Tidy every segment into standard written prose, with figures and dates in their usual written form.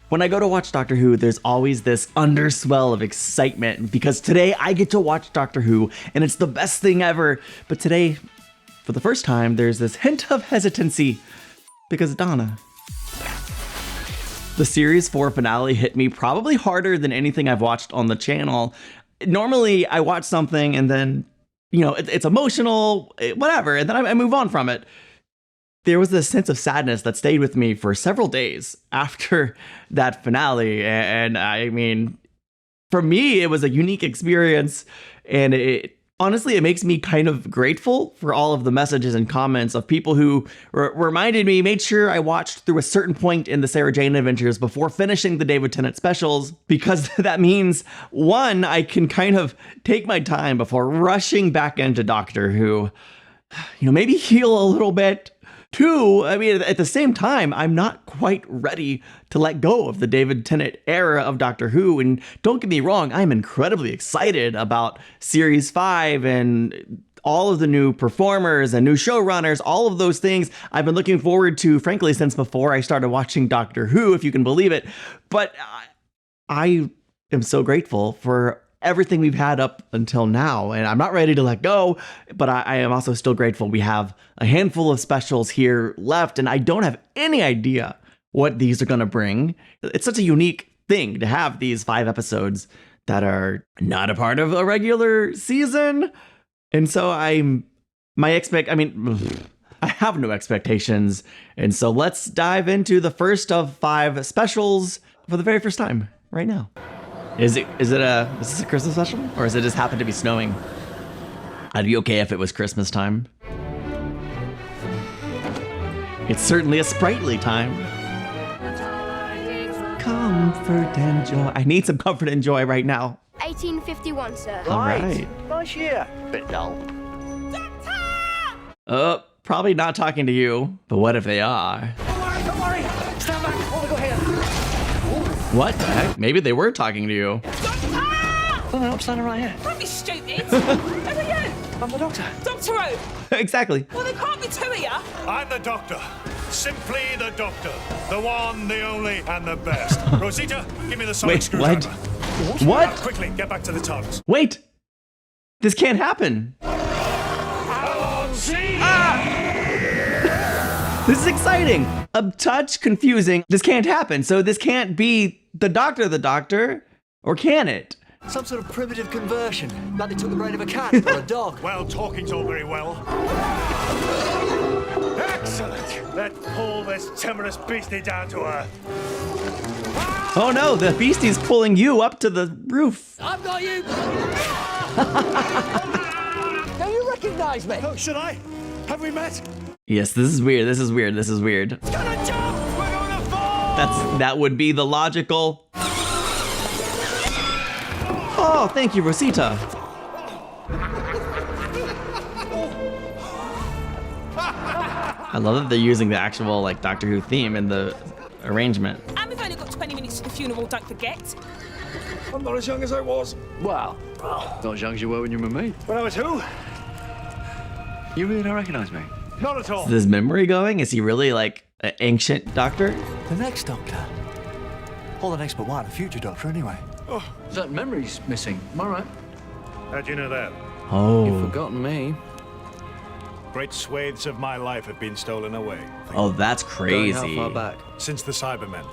When I go to watch Doctor Who, there's always this underswell of excitement because today I get to watch Doctor Who and it's the best thing ever. But today, for the first time, there's this hint of hesitancy because Donna. The Series 4 finale hit me probably harder than anything I've watched on the channel. Normally, I watch something and then, it's emotional, whatever, and then I move on from it. There was this sense of sadness that stayed with me for several days after that finale. And I mean, for me, it was a unique experience. And honestly, it makes me kind of grateful for all of the messages and comments of people who reminded me, made sure I watched through a certain point in the Sarah Jane Adventures before finishing the David Tennant specials, because that means, one, I can kind of take my time before rushing back into Doctor Who, maybe heal a little bit. Two, I mean, at the same time, I'm not quite ready to let go of the David Tennant era of Doctor Who. And don't get me wrong, I'm incredibly excited about Series 5 and all of the new performers and new showrunners, all of those things I've been looking forward to, frankly, since before I started watching Doctor Who, if you can believe it. But I am so grateful for everything we've had up until now, and I'm not ready to let go, but I am also still grateful we have a handful of specials here left, and I don't have any idea what these are going to bring. It's such a unique thing to have these 5 episodes that are not a part of a regular season, and so I have no expectations, and so let's dive into the first of 5 specials for the very first time right now. Is this a Christmas special, or does it just happen to be snowing? I'd be okay if it was Christmas time. It's certainly a sprightly time. Comfort and joy. I need some comfort and joy right now. 1851, sir. All right. Nice year. Bit dull. Probably not talking to you, but what if they are? Don't worry. Stand back. I want to go here. What the heck? Maybe they were talking to you. Oh, no, I'm standing right here. Don't be stupid. Who are you? I'm the doctor. Doctor who? Exactly. Well, there can't be 2 of you. I'm the Doctor. Simply the Doctor. The one, the only, and the best. Rosita, give me the sonic Wait, screwdriver. What? Now, quickly, get back to the TARDIS. Wait. This can't happen. This is exciting. A touch confusing. This can't happen. So this can't be the Doctor, or can it? Some sort of primitive conversion. Like they took the brain of a cat or a dog. Well, talking's all very well. Excellent. Let's pull this timorous beastie down to earth. Oh no, the beastie's pulling you up to the roof. I've got you. Don't you recognize me? Oh, should I? Have we met? Yes, this is weird. This is weird. It's gonna jump! We're gonna fall! That would be the logical. Oh, thank you, Rosita. I love that they're using the actual Doctor Who theme in the arrangement. And we've only got 20 minutes to the funeral, don't forget. I'm not as young as I was. Well, not as young as you were when you were with me. When I was who? You really don't recognize me? Not at all. Is his memory going? Is he really an ancient doctor? The next doctor. Or the next but one, a future doctor anyway. Certain memories missing. Am I right? How'd you know that? Oh. You've forgotten me. Great swathes of my life have been stolen away. Oh, that's Going crazy. how far back? Since the Cybermen.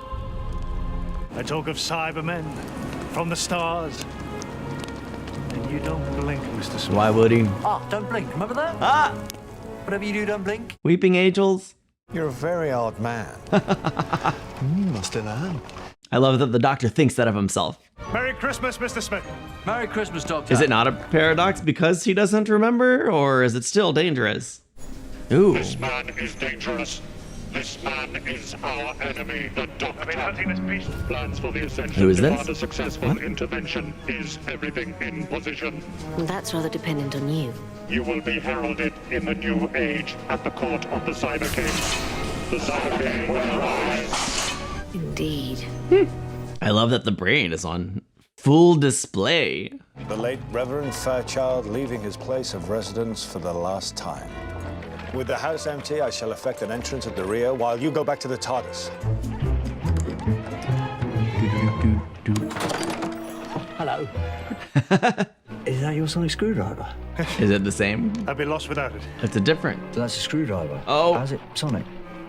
I talk of Cybermen from the stars. And you don't blink, Mr. Smith. Why would he? Don't blink. Remember that? Ah! Whatever you do, don't blink. Weeping angels. You're a very odd man. You must have learned. I love that the Doctor thinks that of himself. Merry Christmas, Mr. Smith. Merry Christmas, Doctor. Is it not a paradox because he doesn't remember, or is it still dangerous? Ooh. This man is dangerous. This man is our enemy, the Doctor. I've been hunting this beast. Plans for the ascension Who is this? demand a successful intervention. Is everything in position? That's rather dependent on you. You will be heralded in the new age at the court of the Cyber King. The Cyber King will arise. Indeed. I love that the brain is on full display. The late Reverend Fairchild leaving his place of residence for the last time. With the house empty, I shall effect an entrance at the rear while you go back to the TARDIS. Hello. Is that your sonic screwdriver? Is it the same? I'd be lost without it. It's a different. So that's a screwdriver. Oh. How's it sonic?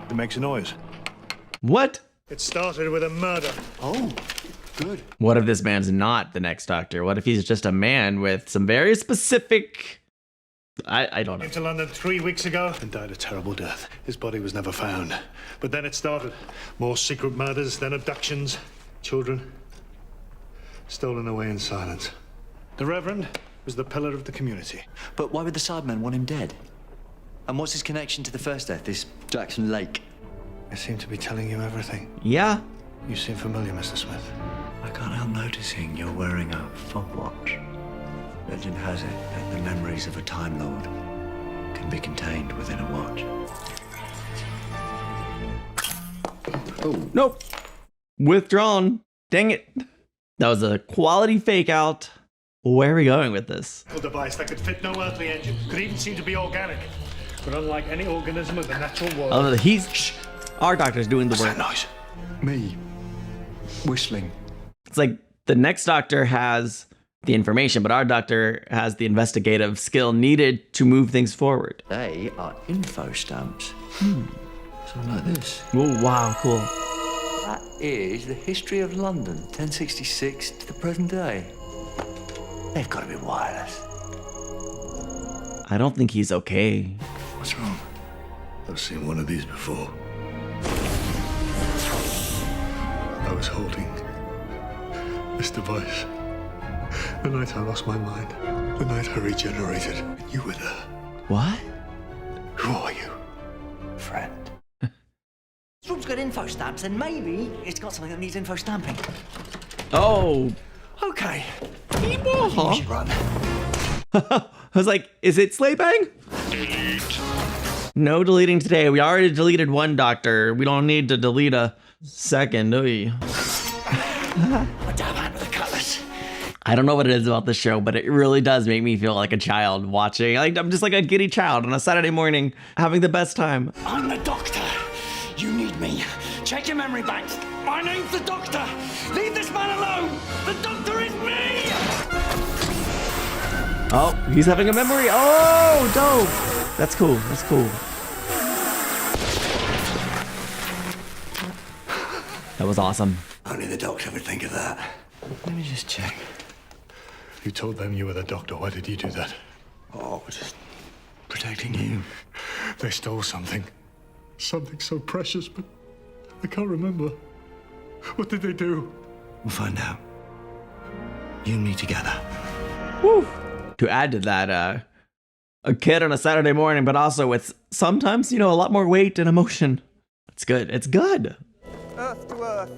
It makes a noise. What? It started with a murder. Oh, good. What if this man's not the next Doctor? What if he's just a man with some very specific... I don't know. Came to London 3 weeks ago and died a terrible death. His body was never found. But then it started. More secret murders, then abductions. Children stolen away in silence. The Reverend was the pillar of the community. But why would the Cybermen want him dead? And what's his connection to the first death, this Jackson Lake? I seem to be telling you everything. Yeah. You seem familiar, Mr. Smith. I can't help noticing you're wearing a fob watch. Legend has it that the memories of a Time Lord can be contained within a watch. Oh. Nope. Withdrawn. Dang it. That was a quality fake out. Where are we going with this? A device that could fit no earthly engine, could even seem to be organic. But unlike any organism of the natural world... Oh, he's... Our Doctor's doing the work. What's that noise? Me. Whistling. It's like the next Doctor has the information, but our Doctor has the investigative skill needed to move things forward. They are info stamps. Something like this. Oh, wow, cool. That is the history of London, 1066 to the present day. They've got to be wireless. I don't think he's okay. What's wrong? I've seen one of these before. I was holding this device the night I lost my mind, the night I regenerated, and you were there. What? Who are you? Friend. This room's got info stamps, and maybe it's got something that needs info stamping. Oh. Okay. We should run. I was like, is it sleigh bang? Delete. No deleting today. We already deleted one Doctor. We don't need to delete a second, do we? A damn hand with a cutlass. I don't know what it is about this show, but it really does make me feel like a child watching. Like I'm just like a giddy child on a Saturday morning, having the best time. I'm the Doctor. You need me. Check your memory banks. My name's the Doctor. Leave this man alone. The Doctor is me. Oh, he's having a memory. Oh, dope. That's cool. That's cool. That was awesome. Only the Doctor would think of that. Let me just check. You told them you were the Doctor. Why did you do that? Oh, just protecting you. They stole something. Something so precious, but I can't remember. What did they do? We'll find out. You and me together. Woo. To add to that, a kid on a Saturday morning, but also with sometimes, a lot more weight and emotion. It's good. It's good. Earth to earth,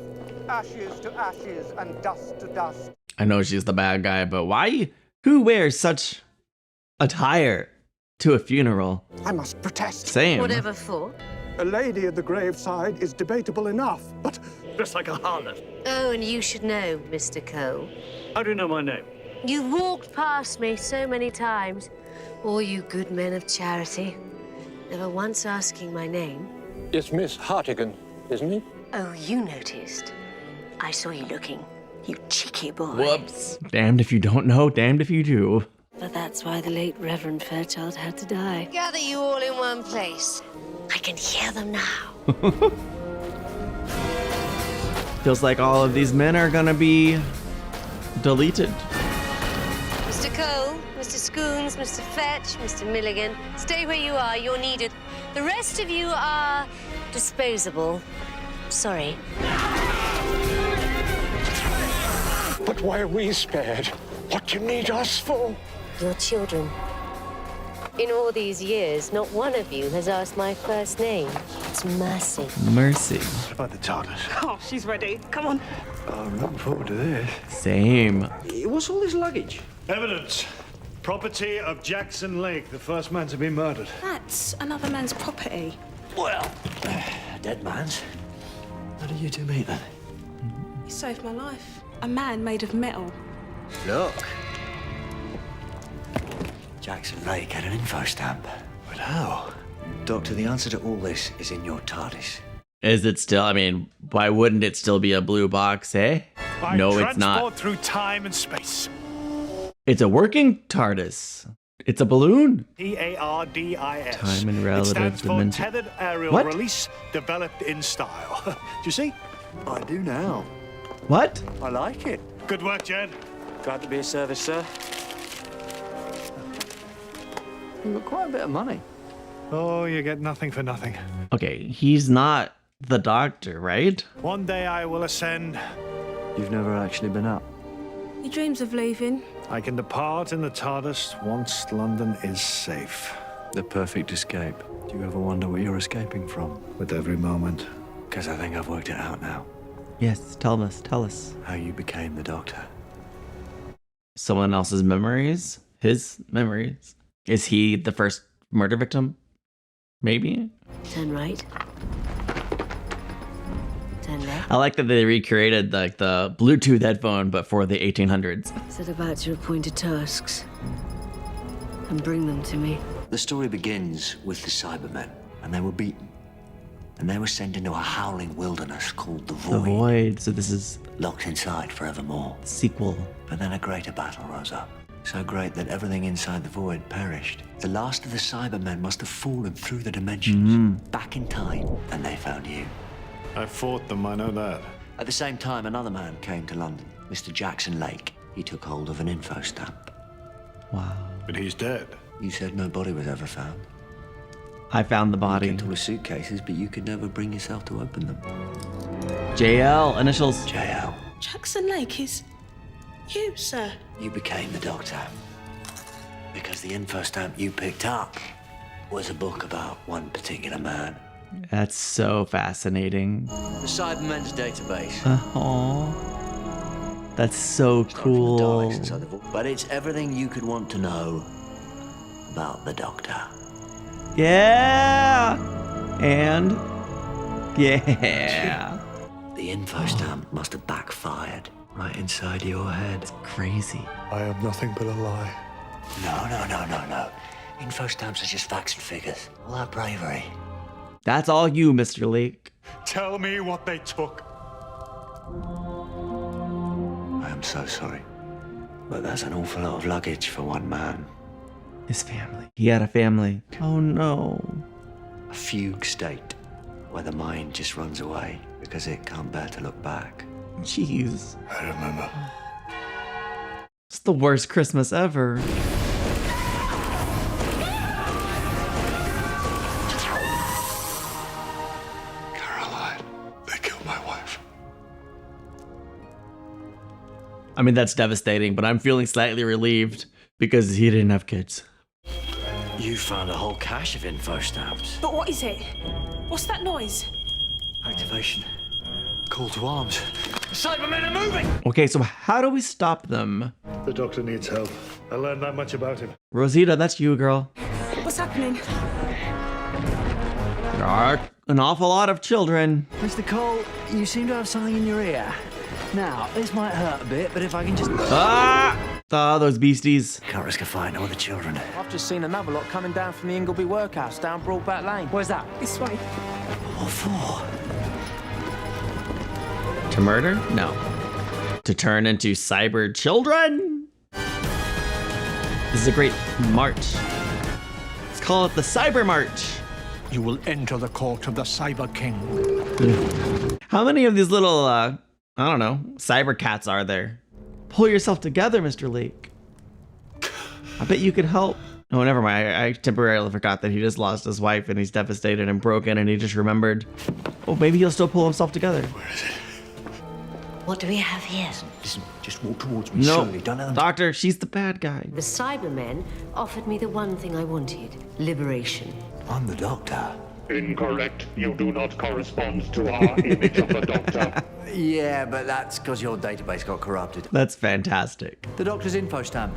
ashes to ashes, and dust to dust. I know she's the bad guy, but why? Who wears such attire to a funeral? I must protest. Same. Whatever for? A lady at the graveside is debatable enough, but Just like a harlot. Oh, and you should know, Mr. Cole. How do you know my name? You've walked past me so many times, all you good men of charity, never once asking my name. It's Miss Hartigan, isn't it? Oh, you noticed. I saw you looking, you cheeky boy. Whoops. Damned if you don't know, damned if you do. But that's why the late Reverend Fairchild had to die. Gather you all in one place. I can hear them now. Feels like all of these men are gonna be deleted. Mr. Cole, Mr. Scoons, Mr. Fetch, Mr. Milligan, stay where you are, you're needed. The rest of you are disposable. Sorry. But why are we spared? What do you need us for? Your children. In all these years, not one of you has asked my first name. It's Mercy. Mercy. What about the TARDIS? Oh, she's ready. Come on. Oh, I'm looking forward to this. Same. What's all this luggage? Evidence. Property of Jackson Lake, the first man to be murdered. That's another man's property. Well, a dead man's. How did you two meet then? You saved my life. A man made of metal. Look. Jackson Lake had an info stamp. But how? Doctor, the answer to all this is in your TARDIS. Is it still? I mean, why wouldn't it still be a blue box, eh? No, it's not. Transport through time and space. It's a working TARDIS. It's a balloon. TARDIS. Time and It relative stands for dimension. Tethered Aerial What? Release, developed in style. Do you see? I do now. What? I like it. Good work, Jen. Glad to be of service, sir. You've got quite a bit of money. Oh, you get nothing for nothing. Okay, he's not the doctor, right? One day I will ascend. You've never actually been up. He dreams of leaving. I can depart in the TARDIS once London is safe. The perfect escape. Do you ever wonder what you're escaping from? With every moment. Because I think I've worked it out now. Yes, tell us. How you became the Doctor. Someone else's memories? His memories? Is he the first murder victim? Maybe? Turn right. Turn left. I like that they recreated like the Bluetooth headphone, but for the 1800s. Set about your appointed tasks. And bring them to me. The story begins with the Cybermen, and they were beaten. And they were sent into a howling wilderness called the Void. The Void. So this is Locked inside forevermore. sequel. But then a greater battle rose up. So great that everything inside the Void perished. The last of the Cybermen must have fallen through the dimensions, back in time, and they found you. I fought them, I know that. At the same time, another man came to London, Mr. Jackson Lake. He took hold of an info stamp. Wow. But he's dead. You said no body was ever found. I found the You body. kept all the suitcases, but you could never bring yourself to open them. JL, initials. JL, Jackson Lake is you, sir. you became the Doctor. Because the info stamp you picked up was a book about one particular man. That's so fascinating. The Cybermen's database. Oh, that's so From the cool. Daleks inside the Void. But it's everything you could want to know about the Doctor. Yeah. And yeah. The info stamp must have backfired right inside your head. Crazy. I am nothing but a lie. No. Info stamps are just facts and figures. All that bravery. That's all you, Mr. Lake. Tell me what they took. I am so sorry. But that's an awful lot of luggage for one man. His family. He had a family. Oh no. A fugue state where the mind just runs away because it can't bear to look back. Jeez. I remember. It's the worst Christmas ever. Caroline, they killed my wife. I mean, that's devastating, but I'm feeling slightly relieved because he didn't have kids. You found a whole cache of info stamps. But what is it? What's that noise? Activation. Call to arms. The Cybermen are moving! Okay, so how do we stop them? The Doctor needs help. I learned that much about him. Rosita, that's you, girl. What's happening? There are an awful lot of children. Mr. Cole, you seem to have something in your ear. Now, this might hurt a bit, but if I can just... Ah, those beasties. Can't risk a fight, all the children. I've just seen another lot coming down from the Ingleby workhouse down Broadback Lane. Where's that? This way. What for? To murder? No. To turn into Cyberchildren? This is a great march. Let's call it the Cyber March. You will enter the court of the Cyber King. How many of these little, I don't know, cyber cats are there? Pull yourself together, Mr. Lake. I bet you could help. Oh, never mind. I temporarily forgot that he just lost his wife and he's devastated and broken and he just remembered. Oh, maybe he'll still pull himself together. Where is it? What do we have here? Listen, just walk towards me No, slowly. Don't let them... Doctor, she's the bad guy. The Cybermen offered me the one thing I wanted. Liberation. I'm the Doctor. Incorrect. You do not correspond to our image of the Doctor. Yeah, but that's because your database got corrupted. That's fantastic. The Doctor's info stamp.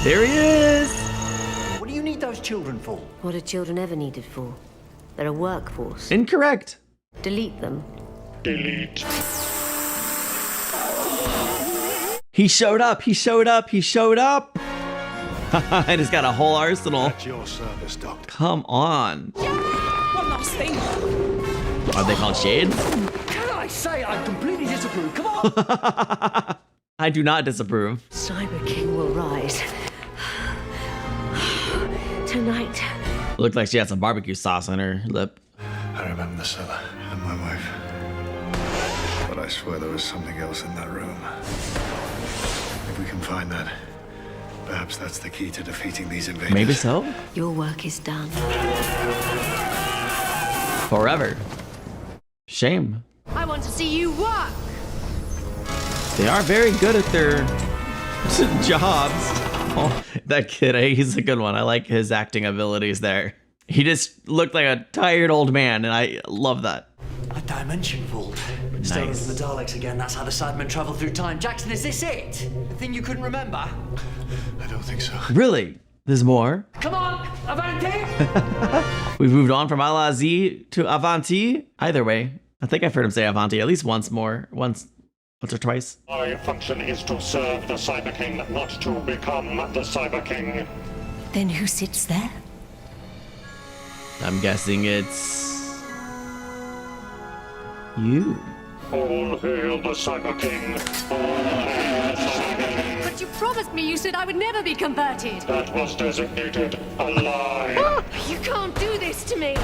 There he is. What do you need those children for? What are children ever needed for? They're a workforce. Incorrect. Delete them. Delete. He showed up. He showed up. He showed up. I just got a whole arsenal. At your service, Doctor. Come on. One last thing. Are they called shades? Can I say I completely disapprove? Come on! I do not disapprove. Cyber King will rise. Tonight. Looked like she had some barbecue sauce on her lip. I remember the cellar and my wife. But I swear there was something else in that room. If we can find that, perhaps that's the key to defeating these invaders. Maybe so? Your work is done. Forever. Shame. I want to see you work. They are very good at their jobs. Oh, that kid, he's a good one. I like his acting abilities there. He just looked like a tired old man, and I love that. A dimension vault. Stolen from the Daleks again. That's how the Cybermen travel through time. Jackson, is this it? The thing you couldn't remember? I don't think so. Really? There's more? Come on, Avanti! We've moved on from Al-Azi to Avanti. Either way, I think I've heard him say Avanti at least once or twice. My function is to serve the Cyber King, not to become the Cyber King. Then who sits there? I'm guessing it's you. All hail the Cyber King. All hail the Cyber King. But you promised me you said I would never be converted. That was designated a lie. You can't do this to me.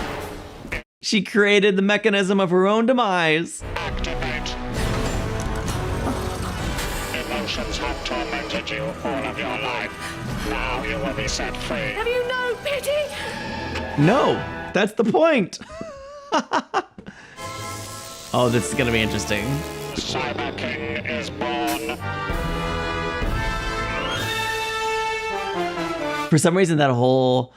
She created the mechanism of her own demise. Activate. Emotions have tormented you all of your life. Now you will be set free. Have you no pity? No, that's the point. Oh, this is gonna be interesting. Cyber King is born. For some reason, that whole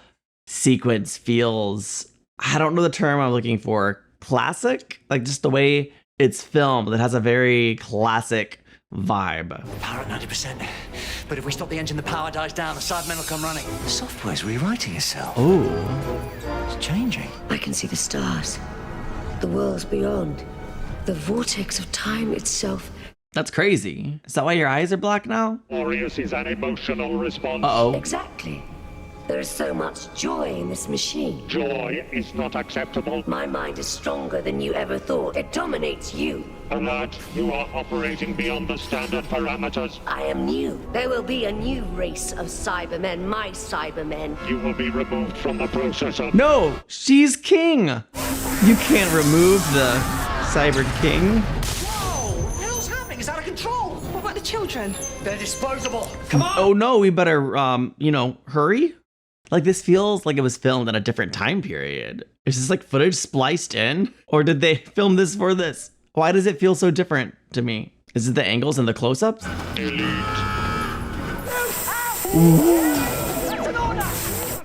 sequence feels, I don't know the term I'm looking for, classic? Like just the way it's filmed, it has a very classic vibe. Power at 90%. But if we stop the engine, the power dies down. The Cybermen will come running. The software's rewriting itself. Oh. It's changing. I can see the stars, the worlds beyond, the vortex of time itself. That's crazy. Is that why your eyes are black now? Glorious is an emotional response. Uh-oh. Exactly. There is so much joy in this machine. Joy is not acceptable. My mind is stronger than you ever thought. It dominates you. Alert, you are operating beyond the standard parameters. I am new. There will be a new race of Cybermen, my Cybermen. You will be removed from the processor. No, she's king. You can't remove the Cyber King. Whoa! What the hell's happening? It's out of control! What about the children? They're disposable. Come on! Oh no, we better, hurry. Like this feels like it was filmed in a different time period. Is this like footage spliced in? Or did they film this for this? Why does it feel so different to me? Is it the angles and the close-ups? Delete.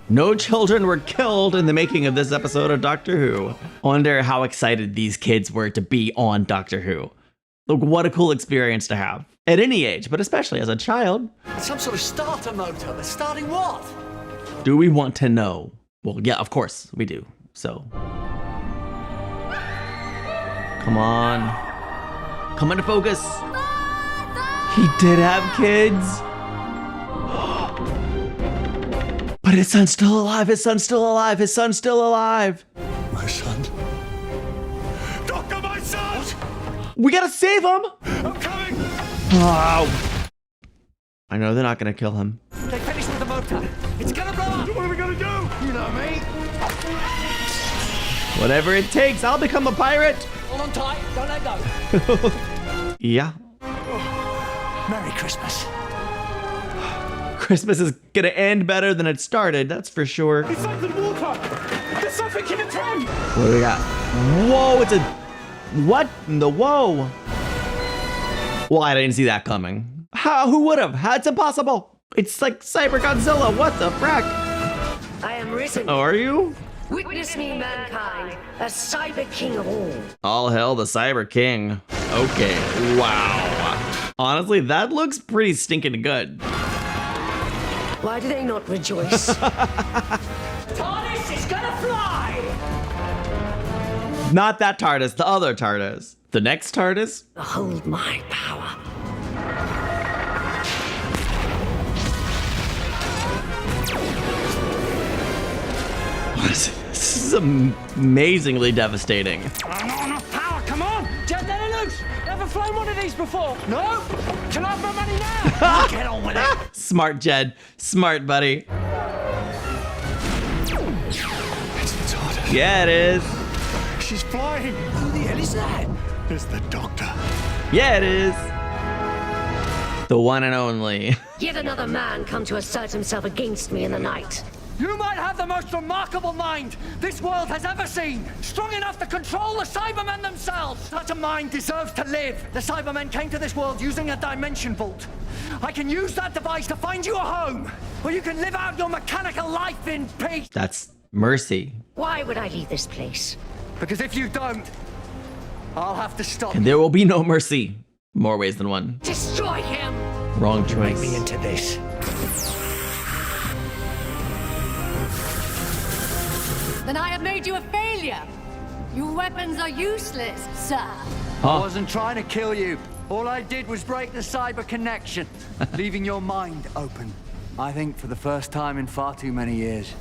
No children were killed in the making of this episode of Doctor Who. I wonder how excited these kids were to be on Doctor Who. Look, what a cool experience to have. At any age, but especially as a child. It's some sort of starter motor. But starting what? Do we want to know? Well, yeah, of course we do. So. Come on. Come into focus. He did have kids. But his son's still alive. His son's still alive. His son's still alive. My son? Doctor, my son! We gotta save him. I'm coming! Oh. I know they're not gonna kill him. They finished with the motor. It's gonna blow up! What are we gonna do? You know me. Whatever it takes, I'll become a pirate. Hold on tight. Don't let go. Yeah. Merry Christmas. Christmas is gonna end better than it started, that's for sure. It's like the water. There's something in the tank. What do we got? Whoa, it's a... What in the whoa? Well, I didn't see that coming. How? Who would have? It's impossible. It's like Cyber Godzilla. What the frack? I am risen. Oh, are you? Witness me, mankind, a Cyber King of all. All hail the Cyber King. Okay, wow. Honestly, that looks pretty stinking good. Why do they not rejoice? TARDIS is gonna fly. Not that TARDIS, the other TARDIS. The next TARDIS? Behold my power. What is this? is amazingly devastating. I'm not enough power, come on! Jed, let it loose! Never flown one of these before! No? Can I have my money now? Get on with it! Smart, Jed. Smart, buddy. It's the TARDIS. Yeah, it is. She's flying. Who the hell is that? It's the Doctor. Yeah, it is. The one and only. Yet another man come to assert himself against me in the night. You might have the most remarkable mind this world has ever seen. Strong enough to control the Cybermen themselves. Such a mind deserves to live. The Cybermen came to this world using a dimension vault. I can use that device to find you a home, where you can live out your mechanical life in peace. That's Mercy. Why would I leave this place? Because if you don't, I'll have to stop. And there will be no mercy. More ways than one. Destroy him! Wrong You make choice. me into this. Then I have made you a failure. Your weapons are useless, sir. I wasn't trying to kill you. All I did was break the cyber connection, leaving your mind open. I think for the first time in far too many years.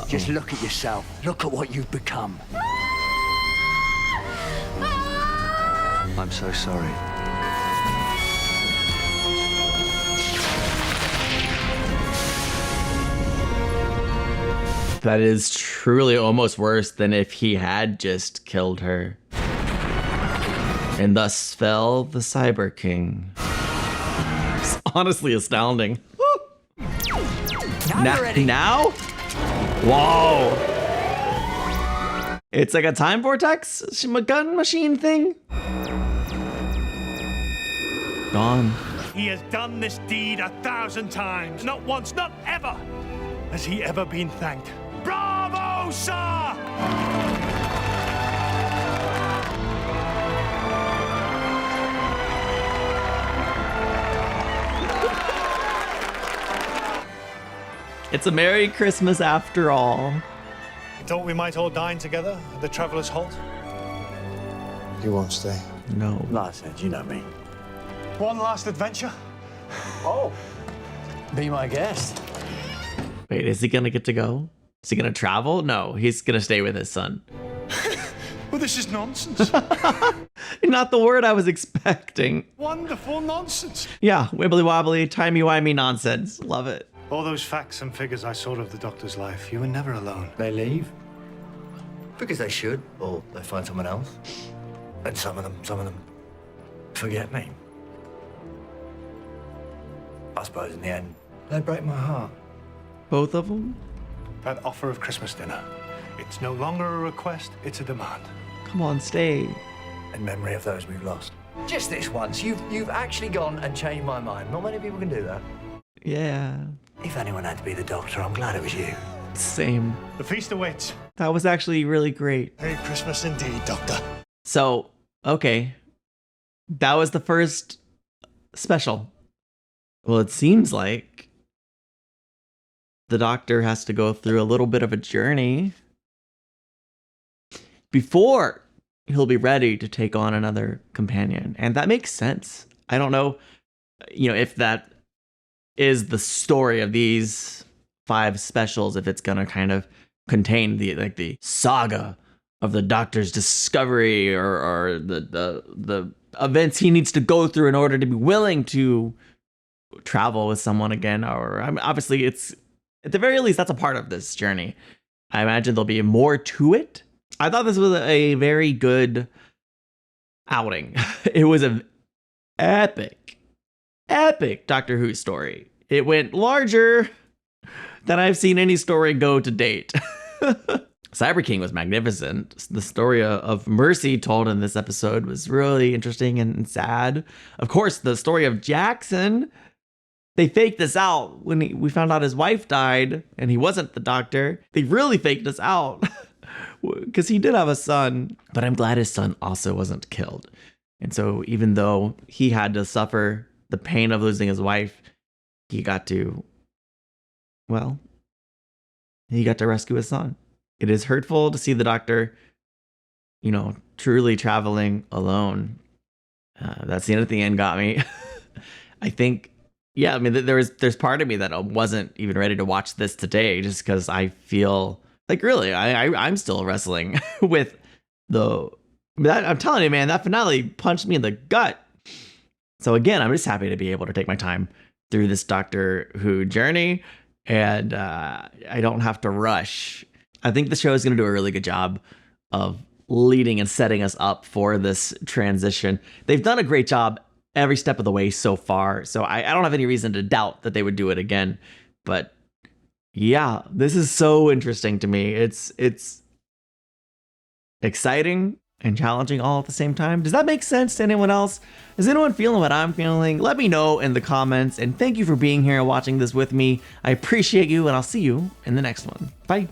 Just look at yourself. Look at what you've become. I'm so sorry. That is truly almost worse than if he had just killed her. And thus fell the Cyber King. It's honestly astounding. Now? Whoa. It's like a time vortex gun machine thing. Gone. He has done this deed 1,000 times. Not once, not ever, has he ever been thanked. Bravo, sir! It's a Merry Christmas after all. Thought we might all dine together at the Traveller's Halt? You won't stay. No. Like I said, you know me. One last adventure? Oh, be my guest. Wait, is he gonna get to go? Is he gonna travel? No, he's gonna stay with his son. Well, this is nonsense. Not the word I was expecting. Wonderful nonsense. Yeah, wibbly wobbly, timey-wimey nonsense. Love it. All those facts and figures I saw of the Doctor's life, you were never alone. They leave. Because they should, or they find someone else. And some of them forget me. I suppose in the end, they break my heart. Both of them? That offer of Christmas dinner. It's no longer a request, it's a demand. Come on, stay. In memory of those we've lost. Just this once, you've actually gone and changed my mind. Not many people can do that. Yeah. If anyone had to be the Doctor, I'm glad it was you. Same. The feast awaits. That was actually really great. Merry Christmas indeed, Doctor. So, okay. That was the first special. Well, it seems like the Doctor has to go through a little bit of a journey before he'll be ready to take on another companion. And that makes sense. I don't know, if that is the story of these 5 specials, if it's gonna kind of contain the saga of the Doctor's discovery or the events he needs to go through in order to be willing to travel with someone again. Or obviously, it's at the very least that's a part of this journey. I imagine there'll be more to it. I thought this was a very good outing. It was an epic Doctor Who story. It went larger than I've seen any story go to date. Cyber King was magnificent. The story of Mercy told in this episode was really interesting and sad. Of course, the story of Jackson, they faked this out when we found out his wife died and he wasn't the Doctor. They really faked us out because he did have a son, but I'm glad his son also wasn't killed. And so even though he had to suffer the pain of losing his wife, he got to rescue his son. It is hurtful to see the Doctor, truly traveling alone. That scene at the end got me. I think, there's part of me that wasn't even ready to watch this today just because I feel Like really, I'm still wrestling with I'm telling you, man, that finale punched me in the gut. So again, I'm just happy to be able to take my time through this Doctor Who journey, and I don't have to rush. I think the show is going to do a really good job of leading and setting us up for this transition. They've done a great job every step of the way so far, so I don't have any reason to doubt that they would do it again. But yeah, this is so interesting to me. It's exciting and challenging all at the same time. Does that make sense to anyone else? Is anyone feeling what I'm feeling? Let me know in the comments, and thank you for being here and watching this with me. I appreciate you, and I'll see you in the next one. Bye.